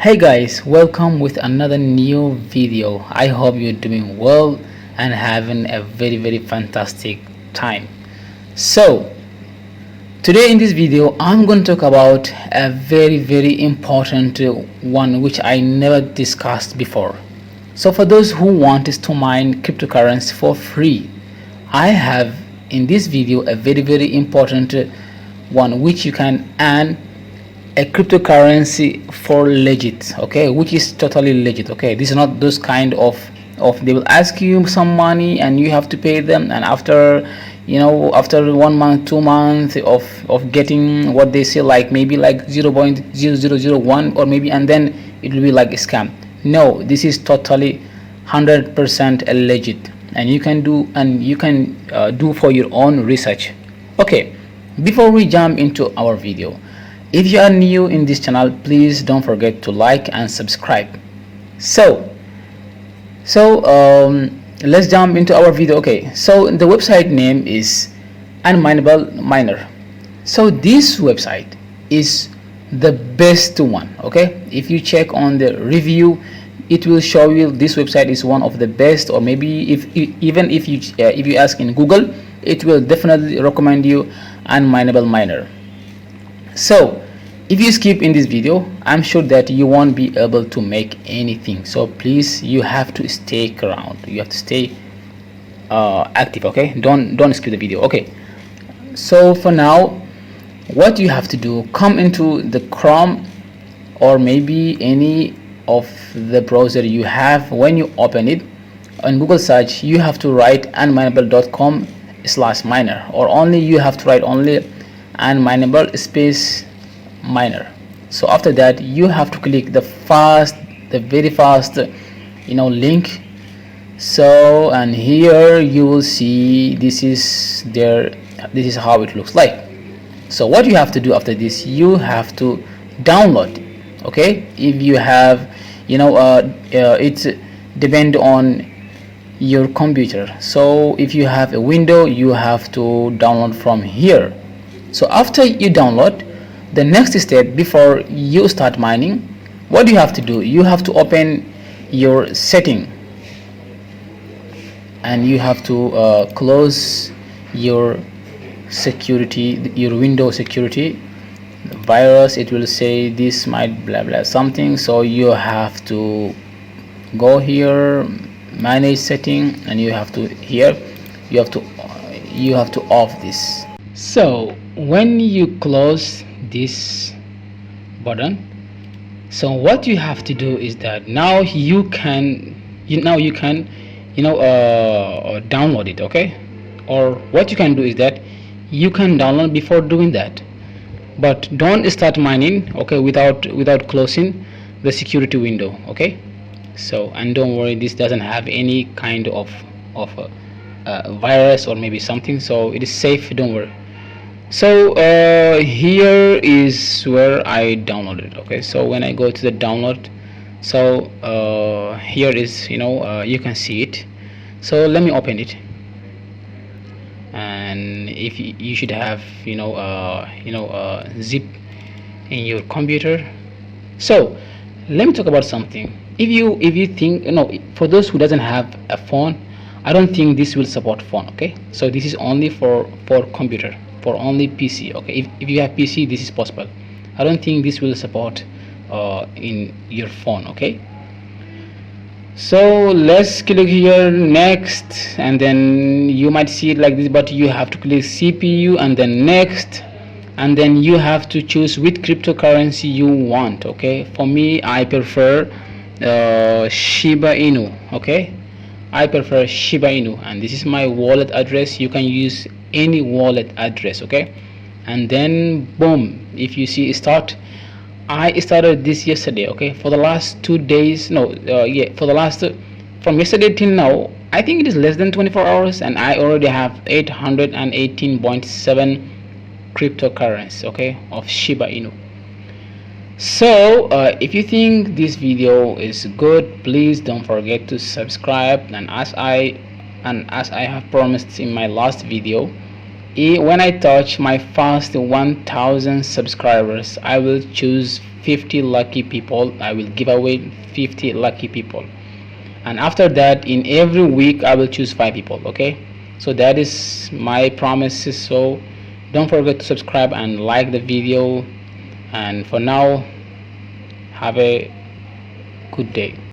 Hey guys, welcome with another new video. I hope you're doing well and having a very fantastic time. So today in this video I'm going to talk about a very important one which I never discussed before. So for those who want is to mine cryptocurrency for free, I have in this video a very important one which you can earn a cryptocurrency for legit, okay, which is totally legit. Okay, this is not those kind of they will ask you some money and you have to pay them, and after after 1 month 2 months of getting what they say, like maybe like 0.0001 or maybe, and then it will be like a scam. No, this is totally 100% legit, and you can do for your own research. Okay, before we jump into our video, if you are new in this channel, please don't forget to like and subscribe. So let's jump into our video. Okay, so the website name is unmineable miner. So this website is the best one. Okay, if you check on the review, it will show you this website is one of the best, or maybe even if you ask in Google, it will definitely recommend you unmineable miner. So if you skip in this video, I'm sure that you won't be able to make anything. So please, you have to stay around, you have to stay active. Okay, don't skip the video. Okay, so for now, what you have to do, come into the Chrome or maybe any of the browser you have. When you open it on Google search, you have to write unmineable.com/miner, or only you have to write only unmineable space miner. So after that, you have to click the very fast link. So, and here you will see this is how it looks like. So what you have to do after this, you have to download. Okay, if you have it's depend on your computer. So if you have a window, you have to download from here. So after you download, the next step before you start mining, what you have to do, you have to open your setting and you have to close your security, your window security virus. It will say this might blah blah something. So you have to go here, manage setting, and you have to off this. So when you close this button, so what you have to do is that now you can download it. Okay, or what you can do is that you can download before doing that, but don't start mining, okay, without closing the security window. Okay, so, and don't worry, this doesn't have any kind of virus or maybe something, so it is safe, don't worry. So here is where I downloaded. Okay, so when I go to the download, so here is you can see it. So let me open it, and if you should have zip in your computer. So let me talk about something. If you think, for those who doesn't have a phone, I don't think this will support phone. Okay, so this is only for computer, for only PC. Okay, if you have PC, this is possible. I don't think this will support in your phone. Okay, so let's click here, next, and then you might see it like this, but you have to click CPU and then next, and then you have to choose which cryptocurrency you want. Okay, for me, I prefer Shiba Inu. Okay, I prefer Shiba Inu, and this is my wallet address. You can use any wallet address. Okay, and then boom, if you see start, I started this yesterday. Okay, for the last 2 days, for the last from yesterday till now, I think it is less than 24 hours, and I already have 818.7 cryptocurrency, okay, of Shiba Inu. So if you think this video is good, please don't forget to subscribe, and as I have promised in my last video, when I touch my first 1000 subscribers, I will choose 50 lucky people. I will give away 50 lucky people, and after that in every week I will choose 5 people. Okay, so that is my promises. So don't forget to subscribe and like the video, and for now, have a good day.